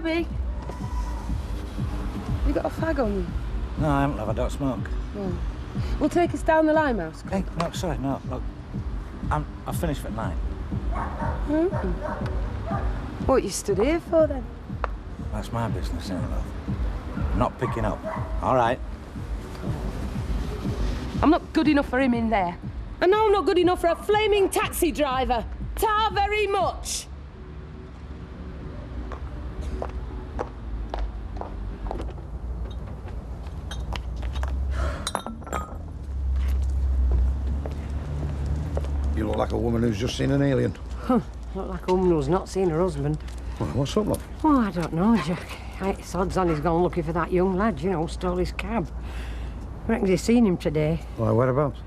Bobby. You got a fag on you? No, I haven't, love. I don't smoke. Oh. Well, take us down the Limehouse. Hey, no, sorry, no. Look, I've finished for tonight. Mm-hmm. What you stood here for, then? That's my business, isn't it, love? I'm not picking up. All right. I'm not good enough for him in there. And I'm not good enough for a flaming taxi driver. Ta very much. You look like a woman who's just seen an alien. Huh. Look like a woman who's not seen her husband. Well, what's up, love? Oh, I don't know, Jack. It's odds on he's gone looking for that young lad, you know, stole his cab. I reckon he's seen him today. Why, whereabouts?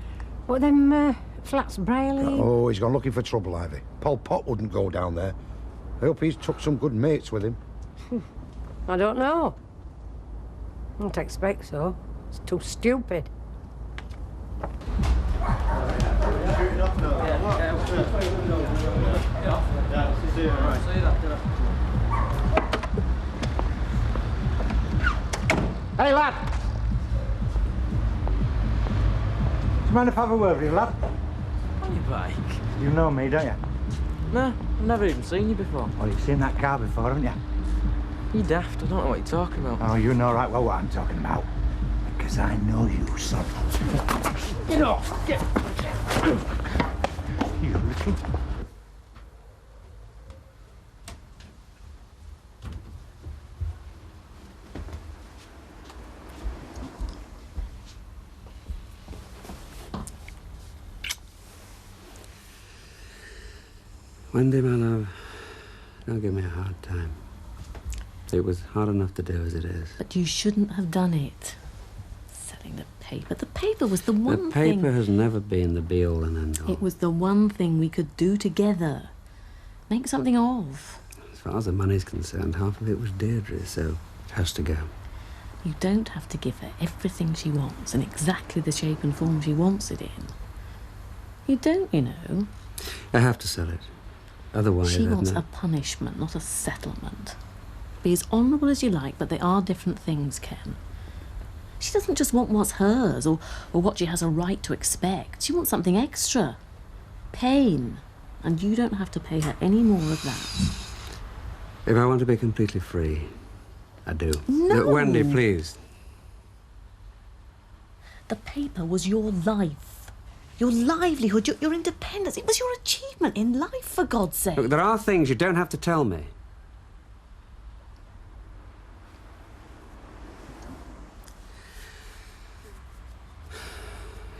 What, them flats Brayley? Oh, he's gone looking for trouble, Ivy. Pol Pot wouldn't go down there. I hope he's took some good mates with him. I don't know. I don't expect so. It's too stupid. Hey, lad! Do you mind if I have a word with you, lad? On your bike? You know me, don't you? No, I've never even seen you before. Well, you've seen that car before, haven't you? You daft, I don't know what you're talking about. Oh, you know right well what I'm talking about. Because I know you, son. Get off! Get... You looking? Wendy, my love, don't give me a hard time. It was hard enough to do as it is. But you shouldn't have done it. Selling the paper. The paper was the one thing... The paper has never been the be-all and end-all. It was the one thing we could do together. Make something of. As far as the money's concerned, half of it was Deirdre's, so it has to go. You don't have to give her everything she wants in exactly the shape and form she wants it in. You don't, you know. I have to sell it. Otherwise, she I'd wants a punishment, not a settlement. Be as honourable as you like, but they are different things, Ken. She doesn't just want what's hers or what she has a right to expect. She wants something extra. Pain. And you don't have to pay her any more of that. If I want to be completely free, I do. No! Wendy, please. The paper was your life. Your livelihood, your independence. It was your achievement in life, for God's sake. Look, there are things you don't have to tell me.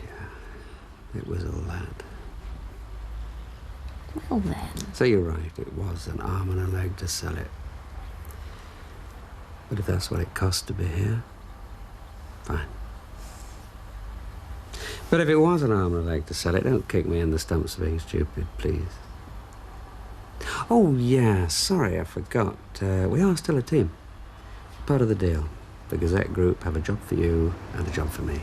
Yeah, it was a lad. Well, then. So you're right, it was an arm and a leg to sell it. But if that's what it cost to be here, fine. But if it was an arm and a leg to sell it, don't kick me in the stumps for being stupid, please. Oh, yeah, sorry, I forgot. We are still a team. Part of the deal. The Gazette Group have a job for you and a job for me.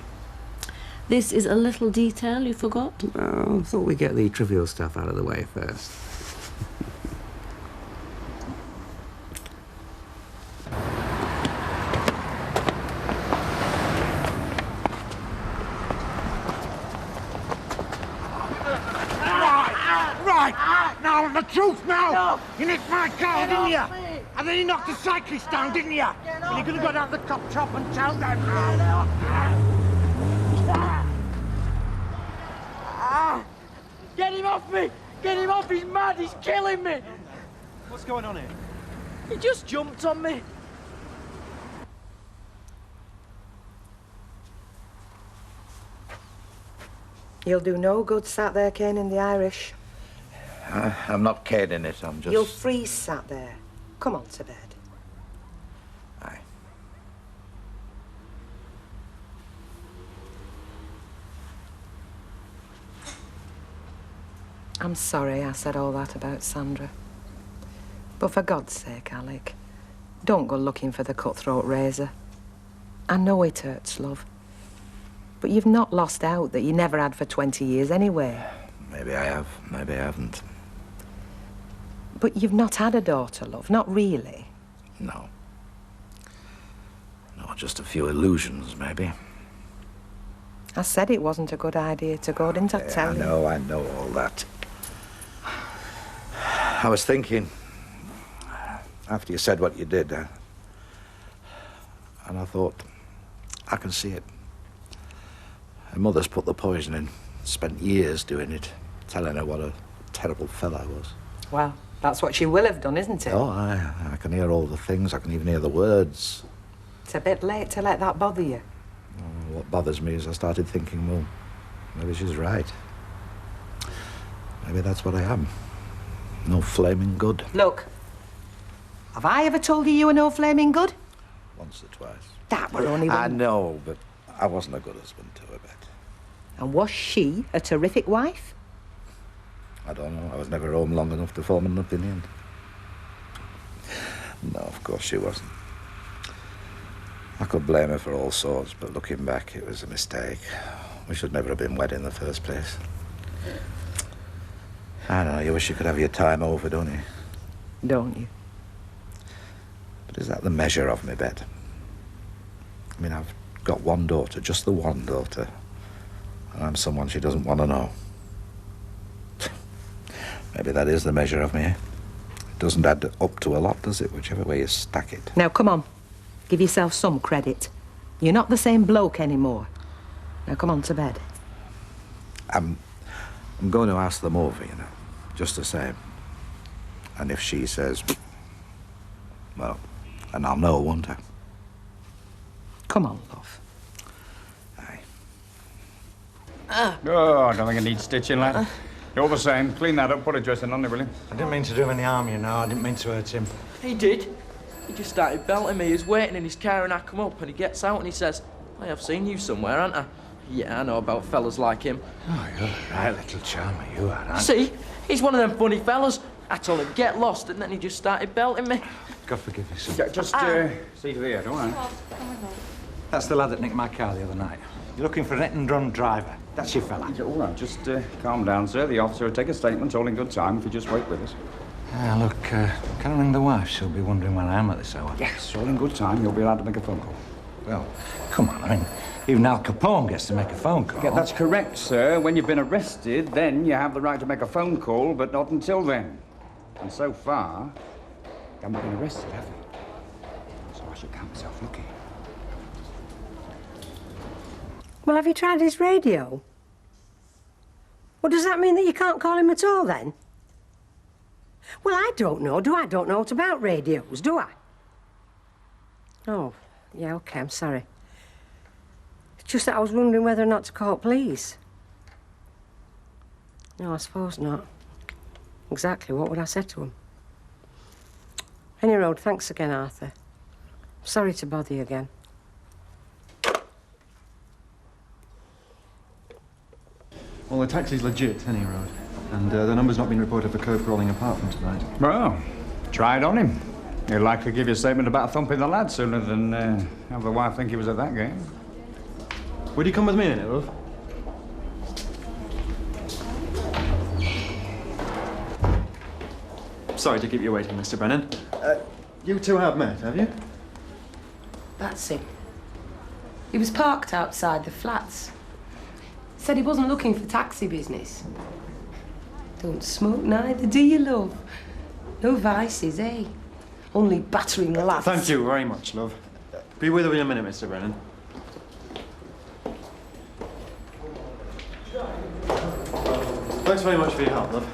This is a little detail you forgot? Well, I thought we'd get the trivial stuff out of the way first. Now, the truth now! No. You nicked my car, didn't you? And then you knocked the cyclist down, didn't you? And you're going to go down to the cop shop and tell them now. Get him off me! Get him off! He's mad! He's killing me! What's going on here? He just jumped on me. You'll do no good sat there caning the Irish. I'm not caning it, I'm just... You'll freeze sat there. Come on to bed. Aye. I'm sorry I said all that about Sandra. But for God's sake, Alec, don't go looking for the cutthroat razor. I know it hurts, love. But you've not lost out that you never had for 20 years anyway. Maybe I have, maybe I haven't. But you've not had a daughter, love, not really. No. No, just a few illusions, maybe. I said it wasn't a good idea to go, didn't I tell you? I know all that. I was thinking, after you said what you did, and I thought, I can see it. Her mother's put the poison in, spent years doing it, telling her what a terrible fella I was. Well, that's what she will have done, isn't it? Oh, I can hear all the things, I can even hear the words. It's a bit late to let that bother you. Oh, what bothers me is I started thinking, well, maybe she's right. Maybe that's what I am. No flaming good. Look, have I ever told you were no flaming good? Once or twice. That were only when... I know, but I wasn't a good husband to her, Bet. And was she a terrific wife? I don't know. I was never home long enough to form an opinion. No, of course she wasn't. I could blame her for all sorts, but looking back, it was a mistake. We should never have been wed in the first place. I don't know, you wish you could have your time over, don't you? Don't you? But is that the measure of me, Bet? I mean, I've got one daughter, just the one daughter. And I'm someone she doesn't want to know. Maybe that is the measure of me, eh? It doesn't add up to a lot, does it? Whichever way you stack it. Now, come on. Give yourself some credit. You're not the same bloke anymore. Now, come on to bed. I'm going to ask them over, you know, just the same. And if she says, well, and I'll know, won't I? Come on, love. Aye. Oh, I don't think it needs stitching, lad. You're the same. Clean that up, put a dressing on there, will you? I didn't mean to do him any harm, you know. I didn't mean to hurt him. He did. He just started belting me. He was waiting in his car and I come up and he gets out and he says, I have seen you somewhere, haven't I? Yeah, I know about fellas like him. Oh, you're a right little charmer, you are, aren't you? See? He's one of them funny fellas. I told him, get lost, and then he just started belting me. God forgive me, son. Yeah, just see to the air, don't worry. That's the lad that nicked my car the other night. You're looking for an hit-and-run driver. That's your fella. All right, just calm down, sir. The officer will take a statement all in good time if you just wait with us. Look, can I ring the wife? She'll be wondering when I am at this hour. Yes, all in good time. You'll be allowed to make a phone call. Well, come on, I mean, even Al Capone gets to make a phone call. Yeah, that's correct, sir. When you've been arrested, then you have the right to make a phone call, but not until then. And so far, you haven't been arrested, have you? So I should count myself lucky. Well, have you tried his radio? Well, does that mean that you can't call him at all, then? Well, I don't know, do I? I don't know what about radios, do I? Oh, yeah, OK, I'm sorry. It's just that I was wondering whether or not to call police. No, I suppose not. Exactly, what would I say to him? Any road, thanks again, Arthur. Sorry to bother you again. Well, the taxi's legit, any road. And the number's not been reported for curb crawling apart from tonight. Well, try it on him. He'll likely give you a statement about thumping the lad sooner than have the wife think he was at that game. Would you come with me in it, love? Sorry to keep you waiting, Mr. Brennan. You two have met, have you? That's him. He was parked outside the flats. Said he wasn't looking for taxi business. Don't smoke neither, do you, love? No vices, eh? Only battering lads. Thank you very much, love. Be with you in a minute, Mr. Brennan. Thanks very much for your help, love.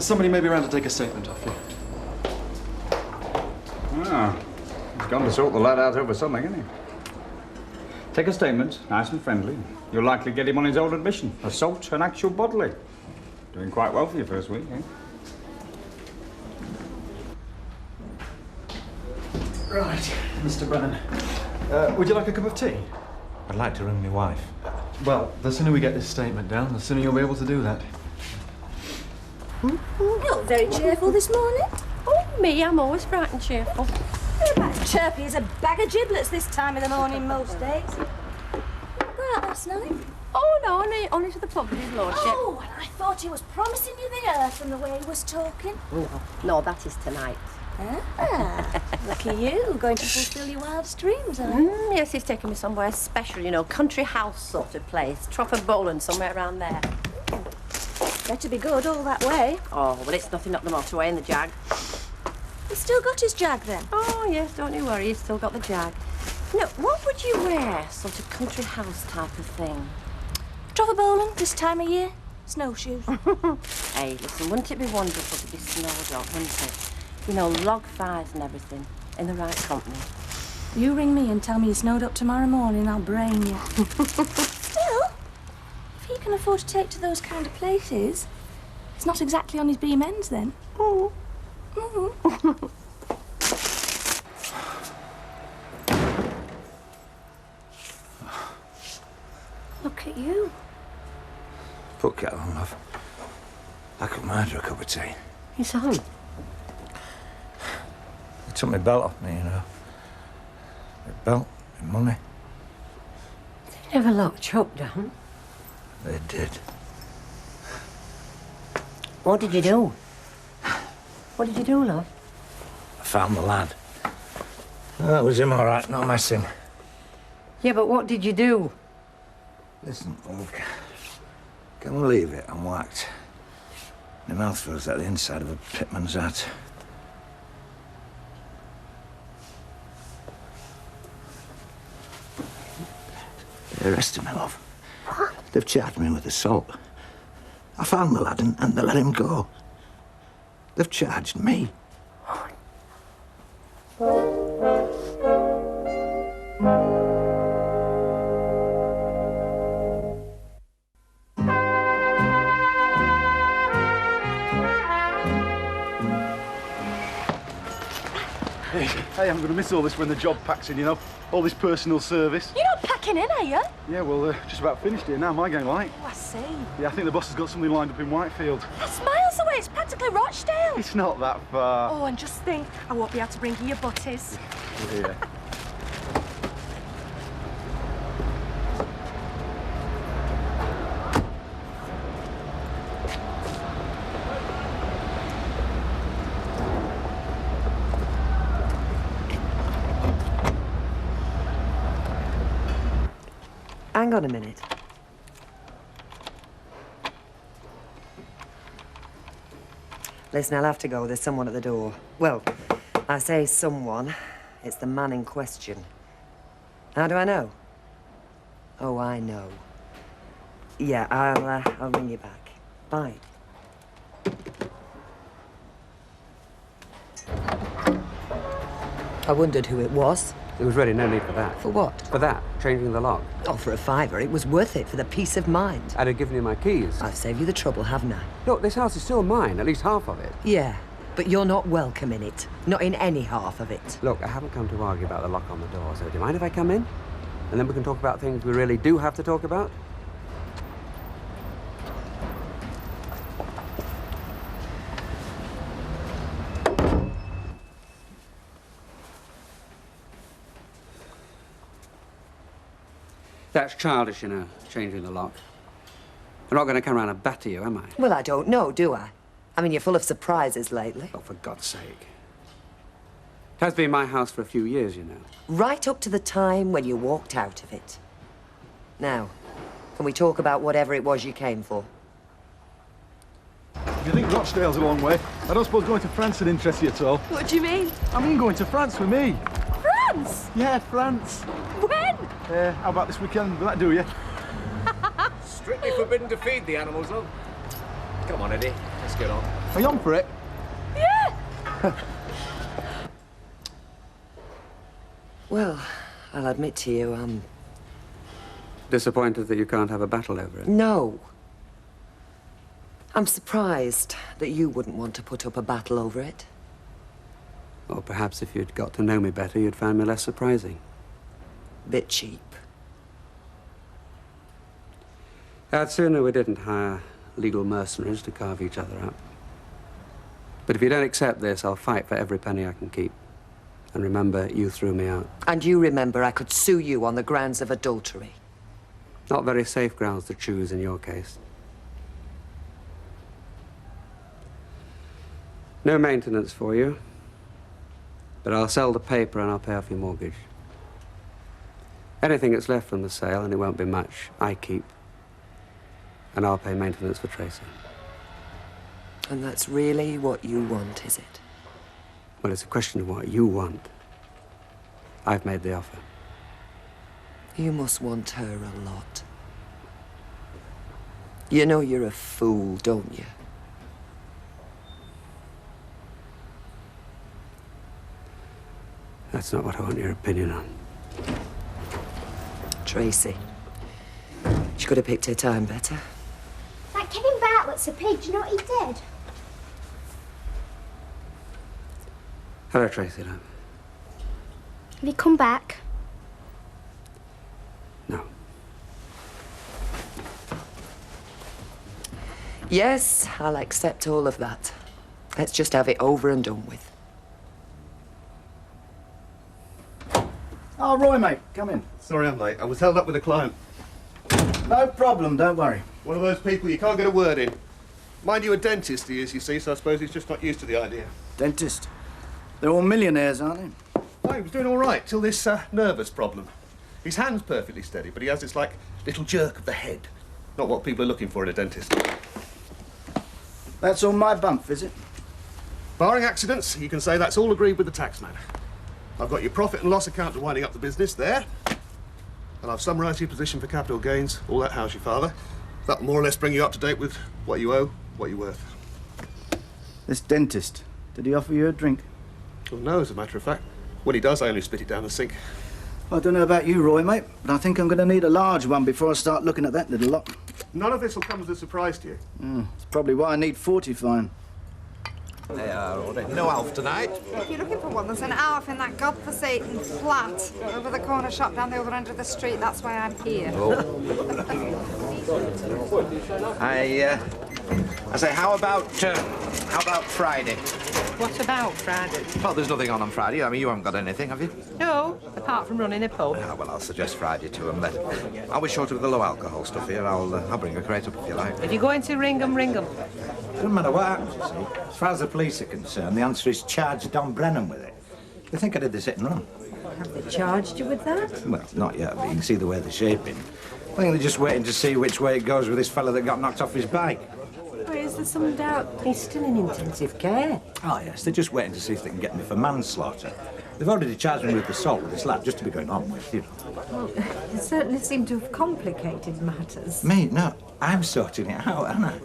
Somebody may be around to take a statement off you. Ah, he's gone to sort the lad out over something, hasn't he? Take a statement, nice and friendly. You'll likely get him on his old admission. Assault and actual bodily. Doing quite well for your first week, eh? Right, Mr. Brennan. Would you like a cup of tea? I'd like to ring my wife. Well, the sooner we get this statement down, the sooner you'll be able to do that. You look very cheerful this morning. Oh, me, I'm always bright and cheerful. You're about as chirpy as a bag of giblets this time of the morning most days. Go out last night? Oh, no, only to the pub with his lordship. Oh, and I thought he was promising you the earth from the way he was talking. No, that is tonight. Ah, Lucky you, going to fulfil your wildest dreams, eh? Yes, he's taken me somewhere special, you know, country house sort of place. Trafford Bowland, somewhere around there. Better be good all that way. Oh, well, it's nothing up the motorway in the Jag. He's still got his Jag, then? Oh, yes, don't you worry, he's still got the Jag. Now, what would you wear? Sort of country house type of thing. Trafford Bowland, this time of year? Snowshoes. Hey, listen, wouldn't it be wonderful to be snowed up, wouldn't it? You know, log fires and everything, in the right company. You ring me and tell me you're snowed up tomorrow morning, I'll brain you. Still, if he can afford to take to those kind of places, it's not exactly on his beam ends, then. Oh. Look at you. Put kettle on, love. I could murder a cup of tea. He's on. They took my belt off me, you know. My belt, my money. They never locked you up, Don. They did. What did you do? What did you do, love? I found the lad. That was him, all right, no messing. Yeah, but what did you do? Listen, look. Can we leave it? I'm whacked. My mouth feels like the inside of a pitman's hat. They arrested me, love. What? They've charged me with assault. I found the lad and they let him go. They've charged me. Hey, I'm going to miss all this when the job packs in, you know. All this personal service. You're not packing in, are you? Yeah, well, just about finished here now. My game light. Oh, I see. Yeah, I think the boss has got something lined up in Whitefield. That's miles away. It's practically Rochdale. It's not that far. Oh, and just think, I won't be able to bring you your butties. Yeah. Hang on a minute. Listen, I'll have to go. There's someone at the door. Well, I say someone. It's the man in question. How do I know? Oh, I know. Yeah, I'll ring you back. Bye. I wondered who it was. There was really no need for that. For what? For that, changing the lock. Oh, for a fiver. It was worth it for the peace of mind. I'd have given you my keys. I've saved you the trouble, haven't I? Look, this house is still mine, at least half of it. Yeah, but you're not welcome in it. Not in any half of it. Look, I haven't come to argue about the lock on the door, so do you mind if I come in? And then we can talk about things we really do have to talk about? That's childish, you know, changing the lock. I'm not going to come around and batter you, am I? Well, I don't know, do I? I mean, you're full of surprises lately. Oh, for God's sake. It has been my house for a few years, you know. Right up to the time when you walked out of it. Now, can we talk about whatever it was you came for? You think Rochdale's a long way? I don't suppose going to France would interest you at all. What do you mean? I mean going to France with me. France? Yeah, France. When? How about this weekend? Will that do you? Strictly forbidden to feed the animals, love. Come on, Eddie. Let's get on. Are you on for it? Yeah. Well, I'll admit to you, I'm... Disappointed that you can't have a battle over it? No. I'm surprised that you wouldn't want to put up a battle over it. Or perhaps if you'd got to know me better, you'd find me less surprising. Bit cheap. I'd sooner we didn't hire legal mercenaries to carve each other up. But if you don't accept this, I'll fight for every penny I can keep. And remember, you threw me out. And you remember I could sue you on the grounds of adultery. Not very safe grounds to choose in your case. No maintenance for you. But I'll sell the paper and I'll pay off your mortgage. Anything that's left from the sale, and it won't be much, I keep. And I'll pay maintenance for Tracy. And that's really what you want, is it? Well, it's a question of what you want. I've made the offer. You must want her a lot. You know you're a fool, don't you? That's not what I want your opinion on. Tracy. She could have picked her time better. That Kevin Bartlett's a pig. Do you know what he did? Hello, Tracy, love. Have you come back? No. Yes, I'll accept all of that. Let's just have it over and done with. Oh, Roy, mate, come in. Sorry I'm late. I was held up with a client. No problem, don't worry. One of those people you can't get a word in. Mind you, a dentist he is, you see, so I suppose he's just not used to the idea. Dentist? They're all millionaires, aren't they? Oh, he was doing all right till this nervous problem. His hand's perfectly steady, but he has this, like, little jerk of the head. Not what people are looking for in a dentist. That's all my bump, is it? Barring accidents, you can say that's all agreed with the taxman. I've got your profit and loss account to winding up the business there. And I've summarised your position for capital gains, all that house your father. That'll more or less bring you up to date with what you owe, what you're worth. This dentist, did he offer you a drink? Well, no, as a matter of fact. When he does, I only spit it down the sink. I don't know about you, Roy, mate, but I think I'm going to need a large one before I start looking at that little lot. None of this will come as a surprise to you. It's probably why I need 40 fine. They are all right. No Alf tonight. If you're looking for one, there's an Alf in that godforsaken flat over the corner shop down the other end of the street. That's why I'm here. Oh. I say, how about Friday? What about Friday? Well, there's nothing on Friday. I mean, you haven't got anything, have you? No, apart from running a pub. Ah, well, I'll suggest Friday to them then. Are we short of the low alcohol stuff here? I'll bring a crate up if you like. If you're going to ring 'em, ring 'em. Doesn't matter what happens, you see. As far as the police are concerned, the answer is charge Don Brennan with it. They think I did the hit and run. Have they charged you with that? Well, not yet, but you can see the way they're shaping. I think they're just waiting to see which way it goes with this fella that got knocked off his bike. Wait, is there some doubt? He's still in intensive care. Oh, yes, they're just waiting to see if they can get me for manslaughter. They've already charged me with assault with this lad, just to be going on with, you know. Well, it certainly seemed to have complicated matters. Me? No, I'm sorting it out, aren't I?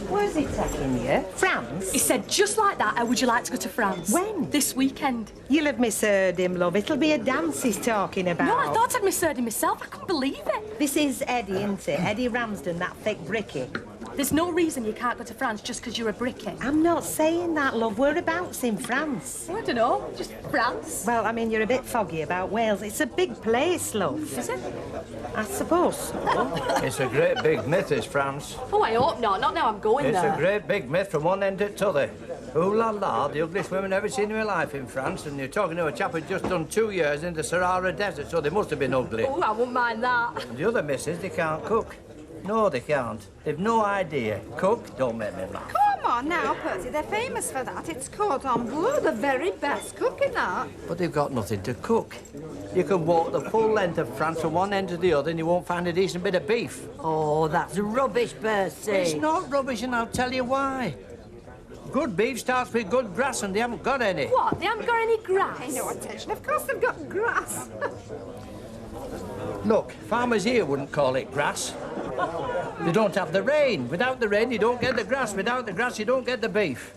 Where's he taking you? France? He said just like that, how would you like to go to France? When? This weekend. You'll have misheard him, love. It'll be a dance he's talking about. No, I thought I'd misheard him myself. I couldn't believe it. This is Eddie, isn't it? Eddie Ramsden, that thick bricky. There's no reason you can't go to France just because you're a bricky. I'm not saying that, love. Whereabouts in France? I don't know, just France. Well, I mean, you're a bit foggy about Wales. It's a big place, love. Is it? I suppose so. It's a great big myth, is France. Oh, I hope not. Not now I'm going It's there. a great big myth from one end to the other. Ooh la la, the ugliest women ever seen in my life in France, and you're talking to a chap who'd just done 2 years in the Sahara Desert, so they must have been ugly. Oh, I wouldn't mind that. And the other myth is they can't cook. No, they can't. They've no idea. Cook, don't make me laugh. Come on now, Percy. They're famous for that. It's cordon bleu, the very best cooking art. But they've got nothing to cook. You can walk the full length of France from one end to the other and you won't find a decent bit of beef. Oh, that's rubbish, Percy. It's not rubbish, and I'll tell you why. Good beef starts with good grass, and they haven't got any. What? They haven't got any grass? Pay no attention. Of course they've got grass. Look, farmers here wouldn't call it grass. They don't have the rain. Without the rain, you don't get the grass. Without the grass, you don't get the beef.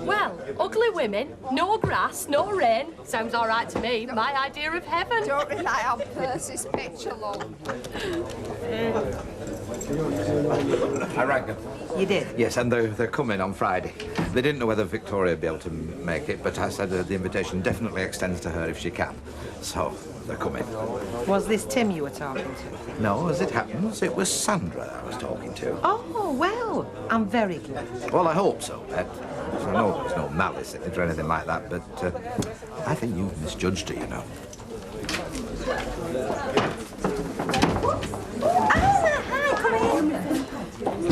Well, ugly women, no grass, no rain. Sounds all right to me. My idea of heaven. Don't rely on Percy's picture, love. I rang them. You did? Yes, and they're coming on Friday. They didn't know whether Victoria would be able to make it, but I said the invitation definitely extends to her if she can. So, they're coming. Was this Tim you were talking to? No, as it happens, it was Sandra I was talking to. Oh, well, I'm very glad. Well, I hope so, Pet. I know there's no malice in it or anything like that, but I think you've misjudged her, you know. Hi, come in.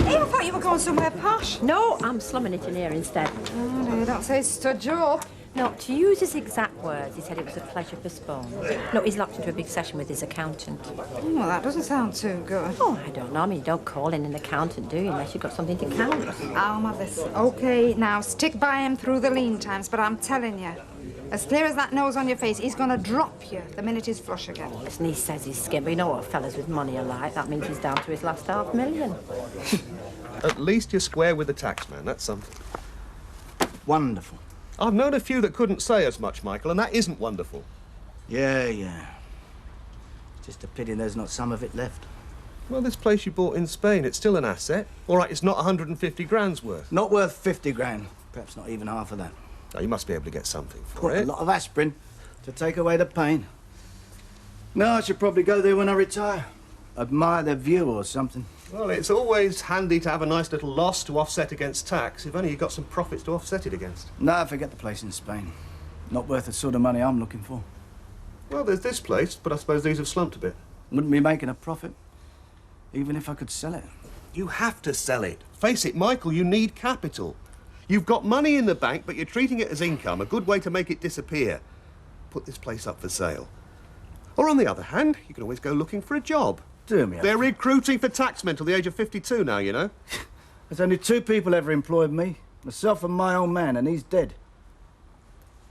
Hey, I thought you were going somewhere posh? No, I'm slumming it in here instead. Oh, dear, don't say stood you up. No, to use his exact words, he said it was a pleasure postponed. No, he's locked into a big session with his accountant. Well, that doesn't sound too good. Oh, I don't know. I mean, you don't call in an accountant, do you, unless you've got something to count. Alma, listen. OK, now, stick by him through the lean times, but I'm telling you, as clear as that nose on your face, he's going to drop you the minute he's flush again. Listen, he says he's skin, but you know what fellas with money are like. That means he's down to his last $500,000. At least you're square with the taxman. That's something. Wonderful. I've known a few that couldn't say as much, Michael, and that isn't wonderful. Yeah. Just a pity there's not some of it left. Well, this place you bought in Spain, it's still an asset. All right, it's not 150 grand's worth. Not worth 50 grand. Perhaps not even half of that. Oh, you must be able to get something for Put it. a lot of aspirin to take away the pain. No, I should probably go there when I retire. Admire the view or something. Well, it's always handy to have a nice little loss to offset against tax, if only you got some profits to offset it against. No, forget the place in Spain. Not worth the sort of money I'm looking for. Well, there's this place, but I suppose these have slumped a bit. Wouldn't be making a profit, even if I could sell it. You have to sell it. Face it, Michael, you need capital. You've got money in the bank, but you're treating it as income, a good way to make it disappear. Put this place up for sale. Or on the other hand, you can always go looking for a job. They're recruiting for taxmen till the age of 52 now, you know. There's only 2 people ever employed me. Myself and my old man, and he's dead.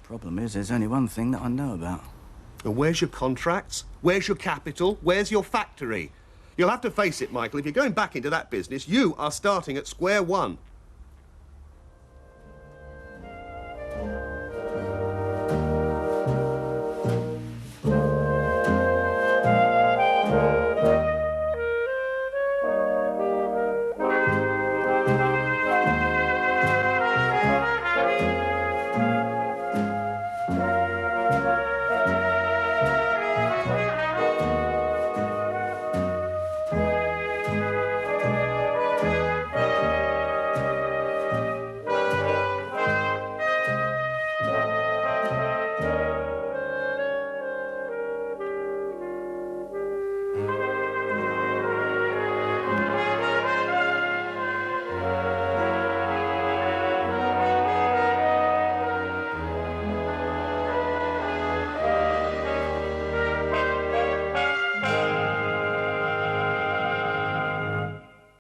Problem is, there's only one thing that I know about. And where's your contracts? Where's your capital? Where's your factory? You'll have to face it, Michael, if you're going back into that business, you are starting at square one.